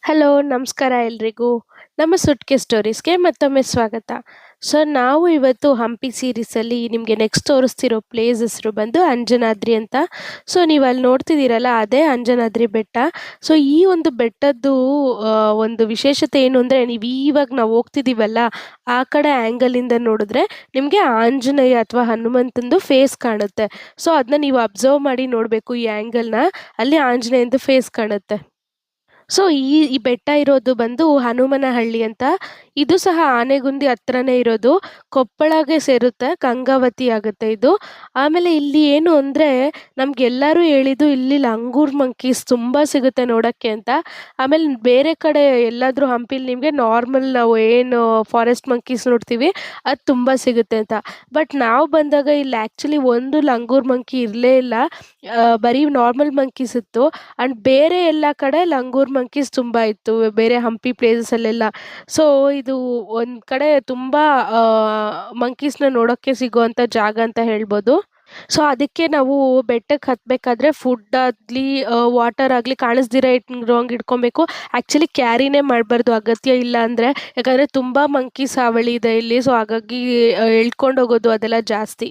Hello, ನಮಸ್ಕಾರ ಎಲ್ರಿಗೂ. ನಮ್ಮ ಸುಟ್ಕೆ ಸ್ಟೋರೀಸ್‌ಗೆ ಮತ್ತೊಮ್ಮೆ ಸ್ವಾಗತ. ಸೊ, ನಾವು ಇವತ್ತು ಹಂಪಿ ಸೀರೀಸಲ್ಲಿ ನಿಮಗೆ ನೆಕ್ಸ್ಟ್ ತೋರಿಸ್ತಿರೋ ಪ್ಲೇಸ್ ಹೆಸರು ಬಂದು ಅಂಜನಾದ್ರಿ ಅಂತ. ಸೊ, ನೀವು ಅಲ್ಲಿ ನೋಡ್ತಿದ್ದೀರಲ್ಲ ಅದೇ ಅಂಜನಾದ್ರಿ ಬೆಟ್ಟ. ಸೊ, ಈ ಒಂದು ಬೆಟ್ಟದ್ದು ಒಂದು ವಿಶೇಷತೆ ಏನು ಅಂದರೆ, ನೀವು ಇವಾಗ ನಾವು ಹೋಗ್ತಿದ್ದೀವಲ್ಲ, ಆ ಕಡೆ ಆ್ಯಂಗಲಿಂದ ನೋಡಿದ್ರೆ ನಿಮಗೆ ಆಂಜನೇಯ ಅಥವಾ ಹನುಮಂತಂದು ಫೇಸ್ ಕಾಣುತ್ತೆ. ಸೊ, ಅದನ್ನ ನೀವು ಅಬ್ಸರ್ವ್ ಮಾಡಿ ನೋಡಬೇಕು ಈ ಆ್ಯಂಗಲ್‌ನ. ಅಲ್ಲಿ ಆಂಜನೇಯಂದು ಫೇಸ್ ಕಾಣುತ್ತೆ. ಸೊ, ಈ ಬೆಟ್ಟ ಇರೋದು ಬಂದು ಹನುಮನಹಳ್ಳಿ ಅಂತ. ಇದು ಸಹ ಆನೆಗುಂದಿ ಹತ್ರನೇ ಇರೋದು. ಕೊಪ್ಪಳಗೆ ಸೇರುತ್ತೆ, ಗಂಗಾವತಿ ಆಗುತ್ತೆ ಇದು. ಆಮೇಲೆ ಇಲ್ಲಿ ಏನು ಅಂದರೆ, ನಮ್ಗೆಲ್ಲರೂ ಹೇಳಿದ್ದು ಇಲ್ಲಿ ಲಂಗೂರ್ ಮಂಕೀಸ್ ತುಂಬ ಸಿಗುತ್ತೆ ನೋಡಕ್ಕೆ ಅಂತ. ಆಮೇಲೆ ಬೇರೆ ಕಡೆ ಎಲ್ಲಾದರೂ ಹಂಪಿಲಿ ನಿಮಗೆ ನಾರ್ಮಲ್ ನಾವು ಏನು ಫಾರೆಸ್ಟ್ ಮಂಕೀಸ್ ನೋಡ್ತೀವಿ, ಅದು ತುಂಬ ಸಿಗುತ್ತೆ ಅಂತ. ಬಟ್ ನಾವು ಬಂದಾಗ ಇಲ್ಲಿ ಆ್ಯಕ್ಚುಲಿ ಒಂದು ಲಂಗೂರ್ ಮಂಕಿ ಇರಲೇ ಇಲ್ಲ. ಬರೀ ನಾರ್ಮಲ್ ಮಂಕೀಸ್ ಇತ್ತು. ಆ್ಯಂಡ್ ಬೇರೆ ಎಲ್ಲ ಕಡೆ ಲಂಗೂರ್ ಮಂಕೀಸ್ ತುಂಬ ಇತ್ತು, ಬೇರೆ ಹಂಪಿ ಪ್ಲೇಸಸಲ್ಲೆಲ್ಲ. ಸೊ, ಇದು ಒಂದು ಕಡೆ ತುಂಬ ಮಂಕೀಸ್‌ನ ನೋಡೋಕ್ಕೆ ಸಿಗುವಂಥ ಜಾಗ ಅಂತ ಹೇಳ್ಬೋದು. ಸೊ, ಅದಕ್ಕೆ ನಾವು ಬೆಟ್ಟಕ್ಕೆ ಹತ್ತಬೇಕಾದ್ರೆ ಫುಡ್ ಆಗಲಿ ವಾಟರ್ ಆಗಲಿ ಕಾಣಿಸ್ದಿರ ಇರೋಂಗೆ ಇಟ್ಕೊಬೇಕು. ಆ್ಯಕ್ಚುಲಿ ಕ್ಯಾರಿನೇ ಮಾಡಬಾರ್ದು ಅಗತ್ಯ ಇಲ್ಲ ಅಂದರೆ. ಯಾಕಂದರೆ ತುಂಬ ಮಂಕೀಸ್ ಹಾವಳಿ ಇದೆ ಇಲ್ಲಿ. ಸೊ, ಹಾಗಾಗಿ ಎಳ್ಕೊಂಡು ಹೋಗೋದು ಅದೆಲ್ಲ ಜಾಸ್ತಿ.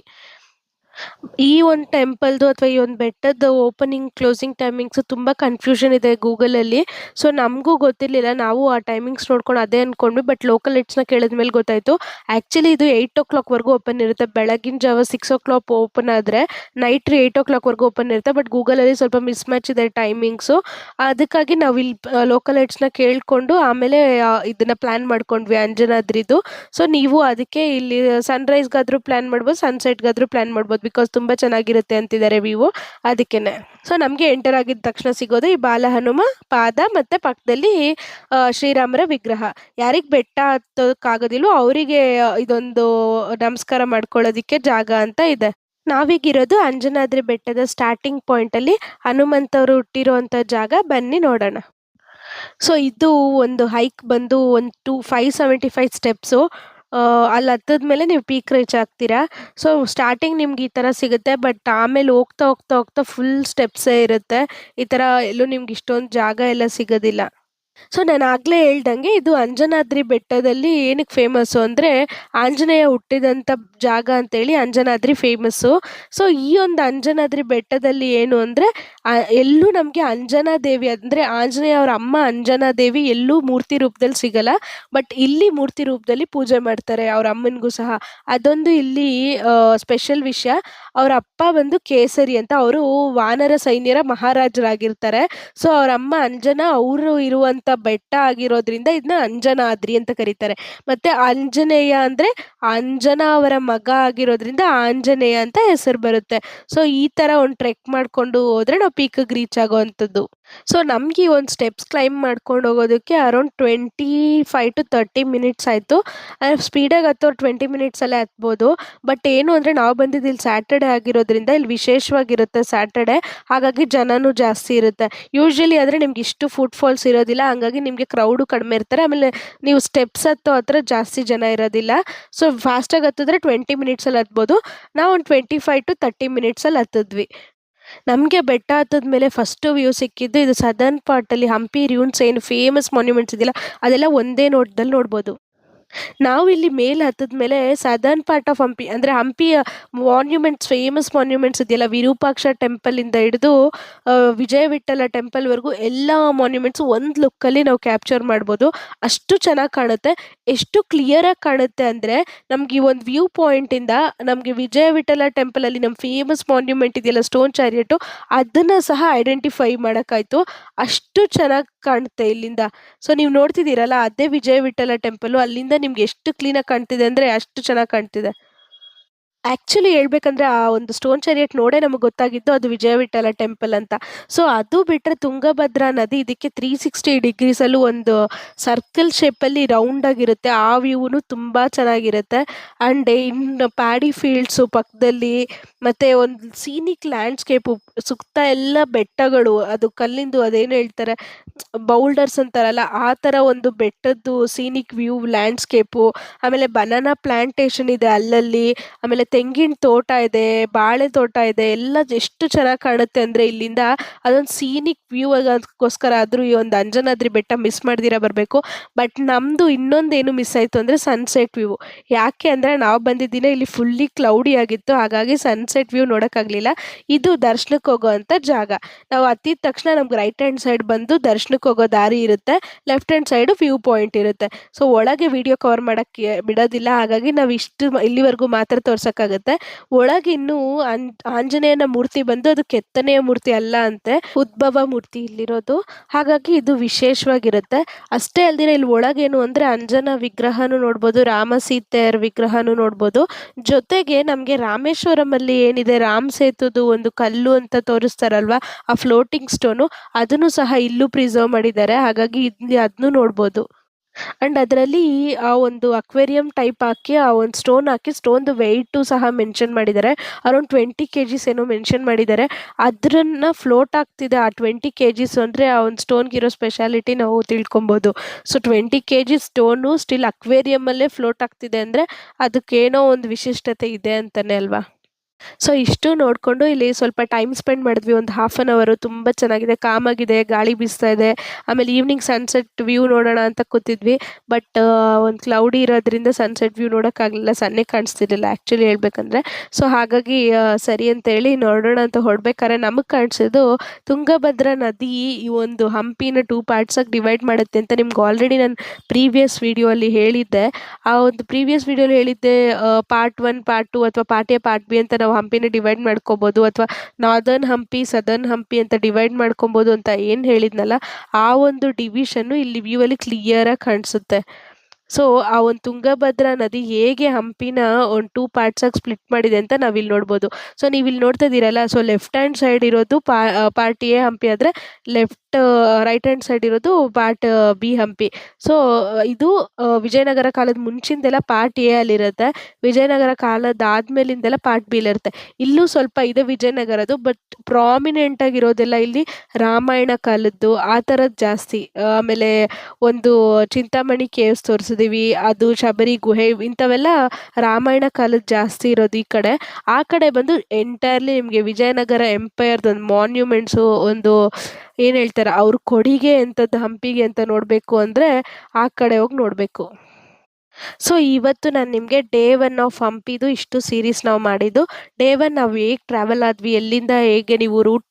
ಈ ಒಂದು ಟೆಂಪಲ್‌ದು ಅಥವಾ ಈ ಒಂದು ಬೆಟ್ಟದ ಓಪನಿಂಗ್, ಕ್ಲೋಸಿಂಗ್ ಟೈಮಿಂಗ್ಸು ತುಂಬ ಕನ್ಫ್ಯೂಷನ್ ಇದೆ ಗೂಗಲಲ್ಲಿ. ಸೊ, ನಮಗೂ ಗೊತ್ತಿರಲಿಲ್ಲ. ನಾವು ಆ ಟೈಮಿಂಗ್ಸ್ ನೋಡ್ಕೊಂಡು ಅದೇ ಅಂದ್ಕೊಂಡ್ವಿ. ಬಟ್ ಲೋಕಲ್ ಇಟ್ಸ್‌ನ ಕೇಳಿದ ಮೇಲೆ ಗೊತ್ತಾಯಿತು. ಆ್ಯಕ್ಚುಲಿ ಇದು 8:00ವರೆಗೂ ಓಪನ್ ಇರುತ್ತೆ. ಬೆಳಗಿನ ಜಾವ 6:00 ಓಪನ್ ಆದರೆ ನೈಟ್ 8:00ವರೆಗೂ ಓಪನ್ ಇರುತ್ತೆ. ಬಟ್ ಗೂಗಲಲ್ಲಿ ಸ್ವಲ್ಪ ಮಿಸ್‌ಮ್ಯಾಚ್ ಇದೆ ಟೈಮಿಂಗ್ಸು. ಅದಕ್ಕಾಗಿ ನಾವು ಇಲ್ಲಿ ಲೋಕಲ್ ಐಟ್ಸ್‌ನ ಕೇಳಿಕೊಂಡು ಆಮೇಲೆ ಇದನ್ನ ಪ್ಲ್ಯಾನ್ ಮಾಡ್ಕೊಂಡ್ವಿ ಅಂಜನಾದ್ರಿದು. ಸೊ, ನೀವು ಅದಕ್ಕೆ ಇಲ್ಲಿ ಸನ್‌ರೈಸ್‌ಗಾದ್ರೂ ಪ್ಲ್ಯಾನ್ ಮಾಡ್ಬೋದು, ಸನ್‌ಸೆಟ್‌ಗಾದ್ರೂ ಪ್ಲ್ಯಾನ್ ಮಾಡ್ಬೋದು. ಬಿಕಾಸ್ ತುಂಬ ಚೆನ್ನಾಗಿರುತ್ತೆ ಅಂತಿದ್ದಾರೆ ವ್ಯೂವು, ಅದಕ್ಕೇನೆ. ಸೊ, ನಮಗೆ ಎಂಟರ್ ಆಗಿದ ತಕ್ಷಣ ಸಿಗೋದು ಈ ಬಾಲಹನುಮ ಪಾದ ಮತ್ತೆ ಪಕ್ಕದಲ್ಲಿ ಶ್ರೀರಾಮರ ವಿಗ್ರಹ. ಯಾರಿಗೆ ಬೆಟ್ಟ ಹತ್ತೋಕ್ಕಾಗೋದಿಲ್ವೋ ಅವರಿಗೆ ಇದೊಂದು ನಮಸ್ಕಾರ ಮಾಡ್ಕೊಳ್ಳೋದಿಕ್ಕೆ ಜಾಗ ಅಂತ ಇದೆ. ನಾವೀಗಿರೋದು ಅಂಜನಾದ್ರಿ ಬೆಟ್ಟದ ಸ್ಟಾರ್ಟಿಂಗ್ ಪಾಯಿಂಟಲ್ಲಿ ಹನುಮಂತವ್ರು ಹುಟ್ಟಿರೋಂಥ ಜಾಗ. ಬನ್ನಿ ನೋಡೋಣ. ಸೊ, ಇದು ಒಂದು ಹೈಕ್ ಬಂದು ಒಂದು 575 ಸ್ಟೆಪ್ಸು. ಅಲ್ಲಿ ಹತ್ತದ್ಮೇಲೆ ನೀವು ಪೀಕ್ ರೀಚ್ ಆಗ್ತೀರಾ. ಸೊ, ಸ್ಟಾರ್ಟಿಂಗ್ ನಿಮ್ಗೆ ಈ ಥರ ಸಿಗುತ್ತೆ. ಬಟ್ ಆಮೇಲೆ ಹೋಗ್ತಾ, ಹೋಗ್ತಾ, ಹೋಗ್ತಾ ಫುಲ್ ಸ್ಟೆಪ್ಸೇ ಇರುತ್ತೆ. ಈ ಥರ ಎಲ್ಲೂ ನಿಮ್ಗೆ ಇಷ್ಟೊಂದು ಜಾಗ ಎಲ್ಲ ಸಿಗೋದಿಲ್ಲ. ಸೊ, ನಾನು ಆಗ್ಲೇ ಹೇಳ್ದಂಗೆ ಇದು ಅಂಜನಾದ್ರಿ ಬೆಟ್ಟದಲ್ಲಿ ಏನಕ್ಕೆ ಫೇಮಸ್ಸು ಅಂದರೆ, ಆಂಜನೇಯ ಹುಟ್ಟಿದಂಥ ಜಾಗ ಅಂತೇಳಿ ಅಂಜನಾದ್ರಿ ಫೇಮಸ್ಸು. ಸೊ, ಈ ಒಂದು ಅಂಜನಾದ್ರಿ ಬೆಟ್ಟದಲ್ಲಿ ಏನು ಅಂದರೆ, ಎಲ್ಲೂ ನಮಗೆ ಅಂಜನಾ ದೇವಿ ಅಂದರೆ ಆಂಜನೇಯ ಅವ್ರ ಅಮ್ಮ ಅಂಜನಾ ದೇವಿ ಎಲ್ಲೂ ಮೂರ್ತಿ ರೂಪದಲ್ಲಿ ಸಿಗಲ್ಲ. ಬಟ್ ಇಲ್ಲಿ ಮೂರ್ತಿ ರೂಪದಲ್ಲಿ ಪೂಜೆ ಮಾಡ್ತಾರೆ ಅವ್ರ ಅಮ್ಮನಿಗೂ ಸಹ. ಅದೊಂದು ಇಲ್ಲಿ ಸ್ಪೆಷಲ್ ವಿಷಯ. ಅವ್ರ ಅಪ್ಪ ಬಂದು ಕೇಸರಿ ಅಂತ, ಅವರು ವಾನರ ಸೈನ್ಯರ ಮಹಾರಾಜರಾಗಿರ್ತಾರೆ. ಸೊ, ಅವ್ರ ಅಮ್ಮ ಅಂಜನಾ ಅವರು ಇರುವಂಥ ಬೆಟ್ಟ ಆಗಿರೋದ್ರಿಂದ ಇದನ್ನ ಅಂಜನಾದ್ರಿ ಅಂತ ಕರೀತಾರೆ. ಮತ್ತೆ ಆಂಜನೇಯ ಅಂದರೆ ಅಂಜನಾ ಅವರ ಮಗ ಆಗಿರೋದ್ರಿಂದ ಆಂಜನೇಯ ಅಂತ ಹೆಸರು ಬರುತ್ತೆ. ಸೊ, ಈ ಥರ ಒಂದು ಟ್ರೆಕ್ ಮಾಡ್ಕೊಂಡು ಹೋದ್ರೆ ನಾವು ಪೀಕಿಗೆ ರೀಚ್ ಆಗೋವಂಥದ್ದು. ಸೊ, ನಮ್ಗೆ ಈ ಒಂದು ಸ್ಟೆಪ್ಸ್ ಕ್ಲೈಂಬ್ ಮಾಡ್ಕೊಂಡು ಹೋಗೋದಕ್ಕೆ ಅರೌಂಡ್ 25-30 ಮಿನಿಟ್ಸ್ ಆಯಿತು. ಸ್ಪೀಡಾಗಿ ಹತ್ತೋರು 20 ಮಿನಿಟ್ಸಲ್ಲೇ ಹತ್ಬೋದು. ಬಟ್ ಏನು ಅಂದರೆ, ನಾವು ಬಂದಿದ್ದು ಇಲ್ಲಿ ಸ್ಯಾಟರ್ಡೆ ಆಗಿರೋದ್ರಿಂದ ಇಲ್ಲಿ ವಿಶೇಷವಾಗಿರುತ್ತೆ ಸ್ಯಾಟರ್ಡೆ. ಹಾಗಾಗಿ ಜನನೂ ಜಾಸ್ತಿ ಇರುತ್ತೆ. ಯೂಶ್ವಲಿ ಆದರೆ ನಿಮ್ಗೆ ಇಷ್ಟು ಫುಟ್ ಫಾಲ್ಸ್ ಇರೋದಿಲ್ಲ. ಹಂಗಾಗಿ ನಿಮಗೆ ಕ್ರೌಡು ಕಡಿಮೆ ಇರ್ತಾರೆ. ಆಮೇಲೆ ನೀವು ಸ್ಟೆಪ್ಸ್ ಹತ್ತೋ ಹತ್ರ ಜಾಸ್ತಿ ಜನ ಇರೋದಿಲ್ಲ. ಸೊ, ಫಾಸ್ಟಾಗಿ ಹತ್ತಿದ್ರೆ 20 ಮಿನಿಟ್ಸಲ್ಲಿ ಹತ್ಬೋದು. ನಾವು ಒಂದು 25-30 ಮಿನಿಟ್ಸಲ್ಲಿ ಹತ್ತಿದ್ವಿ. ನಮಗೆ ಬೆಟ್ಟ ಹತ್ತದ್ಮೇಲೆ ಫಸ್ಟು ವ್ಯೂ ಸಿಕ್ಕಿದ್ದು ಇದು ಸದರ್ನ್ ಪಾರ್ಟಲ್ಲಿ ಹಂಪಿ ರ್ಯೂನ್ಸ್ ಏನು ಫೇಮಸ್ ಮಾನ್ಯುಮೆಂಟ್ಸ್ ಇದೆಯಲ್ಲ, ಅದೆಲ್ಲ ಒಂದೇ ನೋಟದಲ್ಲಿ ನೋಡ್ಬೋದು. ನಾವು ಇಲ್ಲಿ ಮೇಲೆ ಹತ್ತದ್ಮೇಲೆ ಸದರ್ನ್ ಪಾರ್ಟ್ ಆಫ್ ಹಂಪಿ ಅಂದರೆ ಹಂಪಿಯ ಮಾನ್ಯುಮೆಂಟ್ಸ್, ಫೇಮಸ್ ಮಾನ್ಯುಮೆಂಟ್ಸ್ ಇದೆಯಲ್ಲ, ವಿರೂಪಾಕ್ಷ ಟೆಂಪಲಿಂದ ಹಿಡಿದು ವಿಜಯ ವಿಠ್ಠಲ ಟೆಂಪಲ್‌ವರೆಗೂ ಎಲ್ಲ ಮಾನ್ಯುಮೆಂಟ್ಸು ಒಂದು ಲುಕ್ಕಲ್ಲಿ ನಾವು ಕ್ಯಾಪ್ಚರ್ ಮಾಡ್ಬೋದು. ಅಷ್ಟು ಚೆನ್ನಾಗಿ ಕಾಣುತ್ತೆ. ಎಷ್ಟು ಕ್ಲಿಯರಾಗಿ ಕಾಣುತ್ತೆ ಅಂದರೆ, ನಮ್ಗೆ ಈ ಒಂದು ವ್ಯೂ ಪಾಯಿಂಟಿಂದ ನಮಗೆ ವಿಜಯ ವಿಠ್ಠಲ ಟೆಂಪಲಲ್ಲಿ ನಮ್ಮ ಫೇಮಸ್ ಮಾನ್ಯುಮೆಂಟ್ ಇದೆಯಲ್ಲ ಸ್ಟೋನ್ ಚಾರಿಯಟ್ಟು, ಅದನ್ನು ಸಹ ಐಡೆಂಟಿಫೈ ಮಾಡೋಕ್ಕಾಯ್ತು. ಅಷ್ಟು ಚೆನ್ನಾಗಿ ಕಾಣುತ್ತೆ ಇಲ್ಲಿಂದ. ಸೊ, ನೀವು ನೋಡ್ತಿದ್ದೀರಲ್ಲ ಅದೇ ವಿಜಯ ವಿಠ್ಠಲ ಟೆಂಪಲು. ಅಲ್ಲಿಂದ ನಿಮ್ಗೆ ಎಷ್ಟು ಕ್ಲೀನಾಗಿ ಕಾಣ್ತಿದೆ ಅಂದರೆ ಅಷ್ಟು ಚೆನ್ನಾಗಿ ಕಾಣ್ತಿದೆ. ಆ್ಯಕ್ಚುಲಿ ಹೇಳ್ಬೇಕಂದ್ರೆ ಆ ಒಂದು ಸ್ಟೋನ್ ಚಾರಿಯಟ್ ನೋಡೇ ನಮಗೆ ಗೊತ್ತಾಗಿದ್ದು ಅದು ವಿಜಯ ವಿಠ್ಠಲ ಟೆಂಪಲ್ ಅಂತ. ಸೊ, ಅದು ಬಿಟ್ಟರೆ ತುಂಗಭದ್ರಾ ನದಿ ಇದಕ್ಕೆ 360 ಡಿಗ್ರೀಸಲ್ಲೂ ಒಂದು ಸರ್ಕಲ್ ಶೇಪಲ್ಲಿ ರೌಂಡಾಗಿರುತ್ತೆ. ಆ ವ್ಯೂನು ತುಂಬ ಚೆನ್ನಾಗಿರುತ್ತೆ. ಆ್ಯಂಡ್ ಇನ್ನು ಪ್ಯಾಡಿ ಫೀಲ್ಡ್ಸು ಪಕ್ಕದಲ್ಲಿ, ಮತ್ತು ಒಂದು ಸೀನಿಕ್ ಲ್ಯಾಂಡ್ಸ್ಕೇಪು, ಸುತ್ತ ಎಲ್ಲ ಬೆಟ್ಟಗಳು, ಅದು ಕಲ್ಲಿಂದು ಅದೇನು ಹೇಳ್ತಾರೆ ಬೌಲ್ಡರ್ಸ್ ಅಂತಾರಲ್ಲ, ಆ ಥರ ಒಂದು ಬೆಟ್ಟದ್ದು ಸೀನಿಕ್ ವ್ಯೂ ಲ್ಯಾಂಡ್ಸ್ಕೇಪು. ಆಮೇಲೆ ಬನಾನಾ ಪ್ಲಾಂಟೇಶನ್ ಇದೆ ಅಲ್ಲಲ್ಲಿ. ಆಮೇಲೆ ತೆಂಗಿನ ತೋಟ ಇದೆ, ಬಾಳೆ ತೋಟ ಇದೆ, ಎಲ್ಲ ಎಷ್ಟು ಚೆನ್ನಾಗಿ ಕಾಣುತ್ತೆ ಅಂದರೆ ಇಲ್ಲಿಂದ ಅದೊಂದು ಸೀನಿಕ್ ವ್ಯೂ ಆಗೋದಕ್ಕೋಸ್ಕರ ಆದರೂ ಈ ಒಂದು ಅಂಜನಾದ್ರಿ ಬೆಟ್ಟ ಮಿಸ್ ಮಾಡ್ದಿರ ಬರಬೇಕು. ಬಟ್ ನಮ್ಮದು ಇನ್ನೊಂದೇನು ಮಿಸ್ ಆಯಿತು ಅಂದರೆ ಸನ್ಸೆಟ್ ವ್ಯೂ. ಯಾಕೆ ಅಂದರೆ ನಾವು ಬಂದಿದ್ದ ದಿನ ಇಲ್ಲಿ ಫುಲ್ಲಿ ಕ್ಲೌಡಿ ಆಗಿತ್ತು, ಹಾಗಾಗಿ ಸನ್ಸೆಟ್ ವ್ಯೂ ನೋಡೋಕ್ಕಾಗಲಿಲ್ಲ. ಇದು ದರ್ಶನಕ್ಕೆ ಹೋಗೋವಂಥ ಜಾಗ. ನಾವು ಹತ್ತಿದ ತಕ್ಷಣ ನಮ್ಗೆ ರೈಟ್ ಹ್ಯಾಂಡ್ ಸೈಡ್ ಬಂದು ದರ್ಶನಕ್ಕೆ ಹೋಗೋ ದಾರಿ ಇರುತ್ತೆ, left hand side view point ಇರುತ್ತೆ. ಸೊ ಒಳಗೆ ವಿಡಿಯೋ ಕವರ್ ಮಾಡೋಕ್ಕೆ ಬಿಡೋದಿಲ್ಲ, ಹಾಗಾಗಿ ನಾವು ಇಲ್ಲಿವರೆಗೂ ಮಾತ್ರ ತೋರ್ಸೋಕ್ಕಾಗುತ್ತೆ. ಒಳಗೆ ಇನ್ನೂ ಆಂಜನೇಯನ ಮೂರ್ತಿ ಬಂದು ಅದು ಕೆತ್ತನೆಯ ಮೂರ್ತಿ ಅಲ್ಲ ಅಂತೆ, ಉದ್ಭವ ಮೂರ್ತಿ ಇಲ್ಲಿರೋದು. ಹಾಗಾಗಿ ಇದು ವಿಶೇಷವಾಗಿರುತ್ತೆ. ಅಷ್ಟೇ ಅಲ್ದಿರ ಇಲ್ಲಿ ಒಳಗೇನು ಅಂದರೆ ಅಂಜನಾ ವಿಗ್ರಹನೂ ನೋಡ್ಬೋದು, ರಾಮ ಸೀತೆಯರ ವಿಗ್ರಹನೂ ನೋಡ್ಬೋದು. ಜೊತೆಗೆ ನಮಗೆ ರಾಮೇಶ್ವರಮಲ್ಲಿ ಏನಿದೆ ರಾಮ್ ಸೇತುದು ಒಂದು ಕಲ್ಲು ಅಂತ ತೋರಿಸ್ತಾರಲ್ವಾ, ಆ ಫ್ಲೋಟಿಂಗ್ ಸ್ಟೋನು, ಅದನ್ನು ಸಹ ಇಲ್ಲೂ ಪ್ರಿಸರ್ವ್ ಮಾಡಿದ್ದಾರೆ. ಹಾಗಾಗಿ ಇಲ್ಲಿ ಅದನ್ನು ನೋಡ್ಬೋದು. ಆ್ಯಂಡ್ ಅದರಲ್ಲಿ ಆ ಒಂದು ಅಕ್ವೇರಿಯಂ ಟೈಪ್ ಹಾಕಿ ಆ ಒಂದು ಸ್ಟೋನ್ ಹಾಕಿ ಸ್ಟೋನ್ದು ವೆಯ್ಟು ಸಹ ಮೆನ್ಷನ್ ಮಾಡಿದ್ದಾರೆ. ಅರೌಂಡ್ 20 kgs ಏನೋ ಮೆನ್ಷನ್ ಮಾಡಿದ್ದಾರೆ. ಅದನ್ನು ಫ್ಲೋಟ್ ಆಗ್ತಿದೆ ಆ 20 kgs ಅಂದರೆ ಆ ಒಂದು ಸ್ಟೋನ್ಗಿರೋ ಸ್ಪೆಷಾಲಿಟಿ ನಾವು ತಿಳ್ಕೊಬೋದು. ಸೊ 20 kg ಸ್ಟೋನು ಸ್ಟಿಲ್ ಅಕ್ವೇರಿಯಮಲ್ಲೇ ಫ್ಲೋಟ್ ಆಗ್ತಿದೆ ಅಂದರೆ ಅದಕ್ಕೇನೋ ಒಂದು ವಿಶಿಷ್ಟತೆ ಇದೆ ಅಂತಲೇ ಅಲ್ವಾ. ಸೊ ಇಷ್ಟು ನೋಡಿಕೊಂಡು ಇಲ್ಲಿ ಸ್ವಲ್ಪ ಟೈಮ್ ಸ್ಪೆಂಡ್ ಮಾಡಿದ್ವಿ, ಒಂದು ಹಾಫ್ ಆನ್ ಅವರು. ತುಂಬ ಚೆನ್ನಾಗಿದೆ, ಕಾಮಾಗಿದೆ, ಗಾಳಿ ಬೀಸ್ತಾ ಇದೆ. ಆಮೇಲೆ ಈವ್ನಿಂಗ್ ಸನ್ಸೆಟ್ ವ್ಯೂ ನೋಡೋಣ ಅಂತ ಕೂತಿದ್ವಿ. ಬಟ್ ಒಂದು ಕ್ಲೌಡಿ ಇರೋದ್ರಿಂದ ಸನ್ಸೆಟ್ ವ್ಯೂ ನೋಡೋಕ್ಕಾಗಲಿಲ್ಲ, ಸನ್ನೆ ಕಾಣಿಸ್ತಿರ್ಲಿಲ್ಲ ಆ್ಯಕ್ಚುಲಿ ಹೇಳ್ಬೇಕಂದ್ರೆ. ಸೊ ಹಾಗಾಗಿ ಸರಿ ಅಂತೇಳಿ ನೋಡೋಣ ಅಂತ ಹೊರಡ್ಬೇಕಾದ್ರೆ ನಮಗೆ ಕಾಣಿಸಿದ್ದು ತುಂಗಭದ್ರಾ ನದಿ ಈ ಒಂದು ಹಂಪಿನ 2 ಪಾರ್ಟ್ಸಾಗಿ ಡಿವೈಡ್ ಮಾಡುತ್ತೆ ಅಂತ ನಿಮ್ಗೆ ಆಲ್ರೆಡಿ ನಾನು ಪ್ರೀವಿಯಸ್ ವಿಡಿಯೋ ಅಲ್ಲಿ ಹೇಳಿದ್ದೆ. ಆ ಒಂದು ಪ್ರೀವಿಯಸ್ ವಿಡಿಯೋಲಿ ಹೇಳಿದ್ದೆ ಪಾರ್ಟ್ 1, ಪಾರ್ಟ್ 2 ಅಥವಾ ಪಾರ್ಟ್ ಎ, ಪಾರ್ಟ್ ಬಿ ಅಂತ ನಾವು ಹಂಪಿನ ಡಿವೈಡ್ ಮಾಡ್ಕೋಬೋದು, ಅಥವಾ ನಾರ್ದರ್ನ್ ಹಂಪಿ, ಸದರ್ನ್ ಹಂಪಿ ಅಂತ ಡಿವೈಡ್ ಮಾಡ್ಕೊಬೋದು ಅಂತ ಏನು ಹೇಳಿದ್ನಲ್ಲ, ಆ ಒಂದು ಡಿವಿಷನ್ನು ಇಲ್ಲಿ ವ್ಯೂ ಅಲ್ಲಿ ಕ್ಲಿಯರಾಗಿ ಕಾಣಿಸುತ್ತೆ. ಸೊ ಆ ಒಂದು ತುಂಗಭದ್ರಾ ನದಿ ಹೇಗೆ ಹಂಪಿನ ಒಂದು 2 ಪಾರ್ಟ್ಸಾಗಿ ಸ್ಪ್ಲಿಟ್ ಮಾಡಿದೆ ಅಂತ ನಾವಿಲ್ಲಿ ನೋಡ್ಬೋದು. ಸೊ ನೀವಿಲ್ಲಿ ನೋಡ್ತಾ ಇದ್ದೀರಲ್ಲ, ಸೊ ಲೆಫ್ಟ್ ಹ್ಯಾಂಡ್ ಸೈಡ್ ಇರೋದು ಪಾರ್ಟ್ ಎ ಹಂಪಿ ಆದರೆ ರೈಟ್ ಹ್ಯಾಂಡ್ ಸೈಡ್ ಇರೋದು ಪಾರ್ಟ್ ಬಿ ಹಂಪಿ. ಸೊ ಇದು ವಿಜಯನಗರ ಕಾಲದ ಮುಂಚಿಂದೆಲ್ಲ ಪಾರ್ಟ್ ಎ ಅಲ್ಲಿರುತ್ತೆ, ವಿಜಯನಗರ ಕಾಲದಾದ್ಮೇಲಿಂದೆಲ್ಲ ಪಾರ್ಟ್ ಬಿ ಇರುತ್ತೆ. ಇಲ್ಲೂ ಸ್ವಲ್ಪ ಇದೆ ವಿಜಯನಗರದು, ಬಟ್ ಪ್ರಾಮಿನೆಂಟ್ ಆಗಿರೋದೆಲ್ಲ ಇಲ್ಲಿ ರಾಮಾಯಣ ಕಾಲದ್ದು ಆ ಥರದ್ದು ಜಾಸ್ತಿ. ಆಮೇಲೆ ಒಂದು ಚಿಂತಾಮಣಿ ಕೇವ್ಸ್ ತೋರಿಸಿದೀವಿ, ಅದು ಶಬರಿ ಗುಹೆ, ಇಂಥವೆಲ್ಲ ರಾಮಾಯಣ ಕಾಲದ ಜಾಸ್ತಿ ಇರೋದು ಈ ಕಡೆ. ಆ ಕಡೆ ಬಂದು ಎಂಟೈರ್ಲಿ ನಿಮಗೆ ವಿಜಯನಗರ ಎಂಪೈರ್ದು ಒಂದು ಮಾನ್ಯುಮೆಂಟ್ಸು, ಒಂದು ಏನು ಹೇಳ್ತಾರೆ ಅವ್ರ ಕೊಡುಗೆ ಎಂಥದ್ದು ಹಂಪಿಗೆ ಅಂತ ನೋಡಬೇಕು ಅಂದರೆ ಆ ಕಡೆ ಹೋಗಿ ನೋಡಬೇಕು. ಸೊ ಇವತ್ತು ನಾನು ನಿಮಗೆ ಡೇ 1 ಆಫ್ ಹಂಪಿದು ಇಷ್ಟು ಸೀರೀಸ್ ನಾವು ಮಾಡಿದ್ದು. ಡೇ 1 ನಾವು ಹೇಗೆ ಟ್ರಾವೆಲ್ ಆದ್ವಿ, ಎಲ್ಲಿಂದ ಹೇಗೆ ನೀವು ರೂಟ್ನ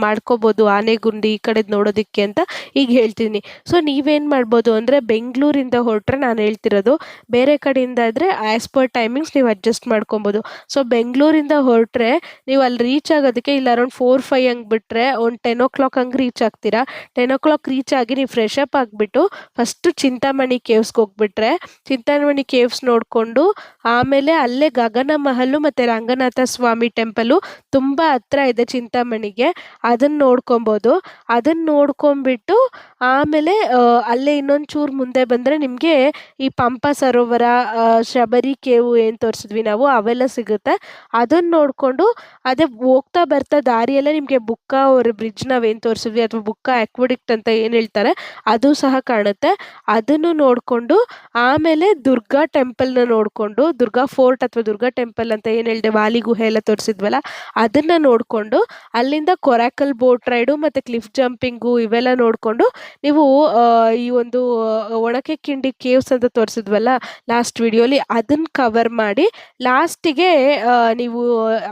ಮಾಡ್ಕೋಬೋದು ಆನೆಗುಂದಿ ಈ ಕಡೆದು ನೋಡೋದಕ್ಕೆ ಅಂತ ಈಗ ಹೇಳ್ತೀನಿ. ಸೊ ನೀವೇನು ಮಾಡ್ಬೋದು ಅಂದರೆ ಬೆಂಗಳೂರಿಂದ ಹೊರಟ್ರೆ ನಾನು ಹೇಳ್ತಿರೋದು, ಬೇರೆ ಕಡೆಯಿಂದ ಇದ್ದರೆ ಆ್ಯಸ್ ಪರ್ ಟೈಮಿಂಗ್ಸ್ ನೀವು ಅಡ್ಜಸ್ಟ್ ಮಾಡ್ಕೊಬೋದು. ಸೊ ಬೆಂಗಳೂರಿಂದ ಹೊರಟ್ರೆ ನೀವು ಅಲ್ಲಿ ರೀಚ್ ಆಗೋದಕ್ಕೆ ಇಲ್ಲ ಅರೌಂಡ್ 4-5 ಹಂಗೆ ಬಿಟ್ಟರೆ ಒಂದು 10 o'clock ಹಂಗೆ ರೀಚ್ ಆಗ್ತೀರಾ. 10 o'clock ರೀಚ್ ಆಗಿ ನೀವು ಫ್ರೆಶ್ ಅಪ್ ಆಗಿಬಿಟ್ಟು ಫಸ್ಟು ಚಿಂತಾಮಣಿ ಕೇವ್ಸ್ಗೆ ಹೋಗ್ಬಿಟ್ರೆ, ಚಿಂತಾಮಣಿ ಕೇವ್ಸ್ ನೋಡಿಕೊಂಡು ಆಮೇಲೆ ಅಲ್ಲೇ ಗಗನ ಮಹಲು ಮತ್ತು ರಂಗನಾಥ ಸ್ವಾಮಿ ಟೆಂಪಲು ತುಂಬ ಹತ್ರ ಇದೆ ಚಿಂತಾಮಣಿಗೆ, ಅದನ್ನು ನೋಡ್ಕೊಬೋದು. ಅದನ್ನು ನೋಡ್ಕೊಂಬಿಟ್ಟು ಆಮೇಲೆ ಅಲ್ಲೇ ಇನ್ನೊಂದು ಚೂರು ಮುಂದೆ ಬಂದರೆ ನಿಮಗೆ ಈ ಪಂಪ ಸರೋವರ, ಶಬರಿ ಕೇವು ಏನು ತೋರಿಸಿದ್ವಿ ನಾವು ಅವೆಲ್ಲ ಸಿಗುತ್ತೆ. ಅದನ್ನು ನೋಡಿಕೊಂಡು ಅದೇ ಹೋಗ್ತಾ ಬರ್ತಾ ದಾರಿಯಲ್ಲೇ ನಿಮಗೆ ಬುಕ್ಕಾ ಅವ್ರ ಬ್ರಿಡ್ಜ್ ನಾವೇನು ತೋರಿಸಿದ್ವಿ ಅಥವಾ ಬುಕ್ಕಾ ಆಕ್ವಿಡಕ್ಟ್ ಅಂತ ಏನು ಹೇಳ್ತಾರೆ ಅದು ಸಹ ಕಾಣುತ್ತೆ. ಅದನ್ನು ನೋಡಿಕೊಂಡು ಆಮೇಲೆ ದುರ್ಗಾ ಟೆಂಪಲ್ನ ನೋಡಿಕೊಂಡು, ದುರ್ಗಾ ಫೋರ್ಟ್ ಅಥವಾ ದುರ್ಗಾ ಟೆಂಪಲ್ ಅಂತ ಏನು ಹೇಳಿದೆ ವಾಲಿ ಗುಹೆ ಎಲ್ಲ ತೋರಿಸಿದ್ವಲ್ಲ ಅದನ್ನು ನೋಡಿಕೊಂಡು ಅಲ್ಲಿಂದ ಕೊರಾಕಲ್ ಬೋಟ್ ರೈಡು ಮತ್ತು ಕ್ಲಿಫ್ ಜಂಪಿಂಗು ಇವೆಲ್ಲ ನೋಡಿಕೊಂಡು ನೀವು ಈ ಒಂದು ಒಣಕೆ ಕಿಂಡಿ ಕೇವ್ಸ್ ಅಂತ ತೋರಿಸಿದ್ವಲ್ಲ ಲಾಸ್ಟ್ ವಿಡಿಯೋಲಿ, ಅದನ್ನು ಕವರ್ ಮಾಡಿ ಲಾಸ್ಟಿಗೆ ನೀವು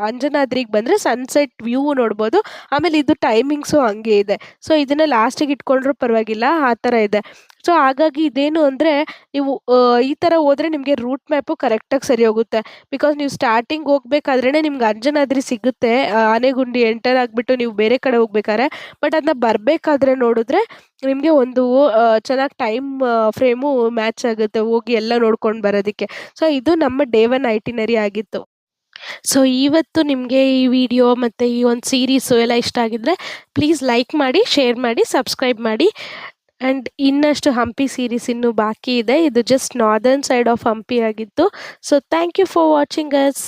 ಅಂಜನಾದ್ರಿಗೆ ಬಂದರೆ ಸನ್ಸೆಟ್ ವ್ಯೂ ನೋಡ್ಬೋದು. ಆಮೇಲೆ ಇದು ಟೈಮಿಂಗ್ಸು ಹಂಗೆ ಇದೆ. ಸೊ ಇದನ್ನು ಲಾಸ್ಟಿಗೆ ಇಟ್ಕೊಂಡ್ರೂ ಪರವಾಗಿಲ್ಲ, ಆ ಥರ ಇದೆ. ಸೊ ಹಾಗಾಗಿ ಇದೇನು ಅಂದರೆ ನೀವು ಈ ಥರ ಹೋದರೆ ನಿಮಗೆ ರೂಟ್ ಮ್ಯಾಪು ಕರೆಕ್ಟಾಗಿ ಸರಿ ಹೋಗುತ್ತೆ. ಬಿಕಾಸ್ ನೀವು ಸ್ಟಾರ್ಟಿಂಗ್ ಹೋಗ್ಬೇಕಾದ್ರೇ ನಿಮ್ಗೆ ಅಂಜನಾದ್ರಿ ಸಿಗುತ್ತೆ, ಆನೆಗುಂಡಿ ಎಂಟರ್ ಆಗಿಬಿಟ್ಟು ನೀವು ಬೇರೆ ಕಡೆ ಹೋಗ್ಬೇಕಾದ್ರೆ. ಬಟ್ ಅದನ್ನ ಬರಬೇಕಾದ್ರೆ ನೋಡಿದ್ರೆ ನಿಮಗೆ ಒಂದು ಚೆನ್ನಾಗಿ ಟೈಮ್ ಫ್ರೇಮು ಮ್ಯಾಚ್ ಆಗುತ್ತೆ ಹೋಗಿ ಎಲ್ಲ ನೋಡ್ಕೊಂಡು ಬರೋದಕ್ಕೆ. ಸೊ ಇದು ನಮ್ಮ ಡೇ 1 ಐಟಿನರಿ ಆಗಿತ್ತು. ಸೊ ಇವತ್ತು ನಿಮಗೆ ಈ ವಿಡಿಯೋ ಮತ್ತು ಈ ಒಂದು ಸೀರೀಸು ಎಲ್ಲ ಇಷ್ಟ ಆಗಿದ್ರೆ ಪ್ಲೀಸ್ ಲೈಕ್ ಮಾಡಿ, ಶೇರ್ ಮಾಡಿ, ಸಬ್ಸ್ಕ್ರೈಬ್ ಮಾಡಿ. ಆ್ಯಂಡ್ ಇನ್ನಷ್ಟು ಹಂಪಿ ಸೀರೀಸ್ ಇನ್ನೂ ಬಾಕಿ ಇದೆ. ಇದು just northern side of Hampi ಆಗಿತ್ತು. So thank you for watching us.